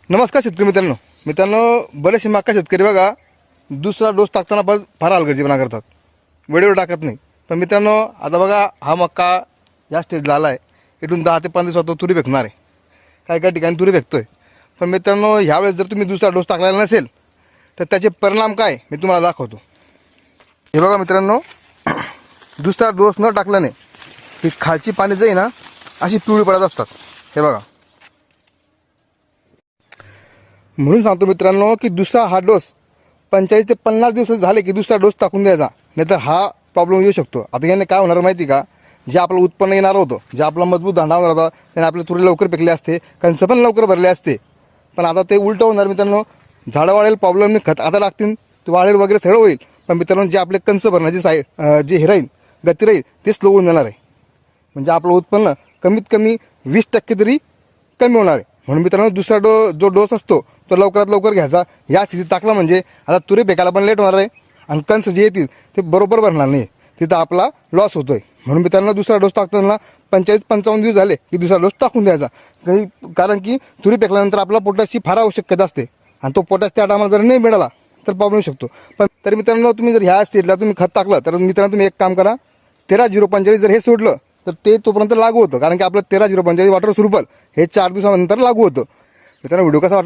नमस्कार शेतकरी मित्रांनो बरेचसे मका शेतकरी बघा दुसरा डोस टाकताना पण फार हलगर्जीपणा करतात, वेळेवर टाकत नाही. पण मित्रांनो आता बघा हा मक्का या स्टेजला आला आहे. इथून 10 ते 15 दिवसात तो तुरी फेकणार आहे. काही काही ठिकाणी तुरी फेकतोय. पण मित्रांनो ह्यावेळेस जर तुम्ही दुसरा डोस टाकलेला नसेल तर त्याचे परिणाम काय मी तुम्हाला दाखवतो. हे बघा मित्रांनो, दुसरा डोस न टाकल्याने ही खालची पाने जी आहे ना अशी पिवळी पडत असतात. हे बघा, म्हणून सांगतो मित्रांनो की दुसरा हा डोस 45 ते 50 दिवस झाले की दुसरा डोस टाकून द्यायचा, नाहीतर हा प्रॉब्लेम येऊ शकतो. आता याने काय होणार माहिती का, जे आपलं उत्पन्न येणार होतं, जे आपला मजबूत दांडा होणार होता त्याने आपले तुरी लवकर पिकले असते, कंस पण लवकर भरले असते. पण आता ते उलटं होणार मित्रांनो. झाडं वाढेल, प्रॉब्लेम नाही, खत आता लागतील, ते वाढेल वगैरे सगळं होईल. पण मित्रांनो जे आपले कंस भरण्याची जे हे राहील, गती राहील, ते स्लो होऊन जाणार आहे. म्हणजे आपलं उत्पन्न कमीत कमी 20% तरी कमी होणार आहे. म्हणून मित्रांनो दुसरा जो डोस असतो तो लवकरात लवकर घ्यायचा. या स्थितीत टाकला म्हणजे आता तुरी फेकायला पण लेट होणार आहे आणि कंस जे येतील ते बरोबर भरणार नाही, तिथं आपला लॉस होतोय. म्हणून मित्रांनो दुसरा डोस टाकताना 45-55 दिवस झाले की दुसरा डोस टाकून द्यायचा. कारण की तुरी फेकल्यानंतर आपला पोटॅशची फार आवश्यकता असते आणि तो पोटॅश त्या टायमाला जर नाही मिळाला तर प्रॉब्लेम येऊ शकतो. पण तरी मित्रांनो तुम्ही जर ह्या स्टेजला तुम्ही खत टाकलं तर मित्रांनो तुम्ही एक काम करा, 13-045 जर हे सोडलं तर ते तोपर्यंत लागू होतं. कारण की आपलं 13-045 वॉटर सुरुपल हे 4 दिवसानंतर लागू होतं. मित्रांनो व्हिडिओ कसा वाटला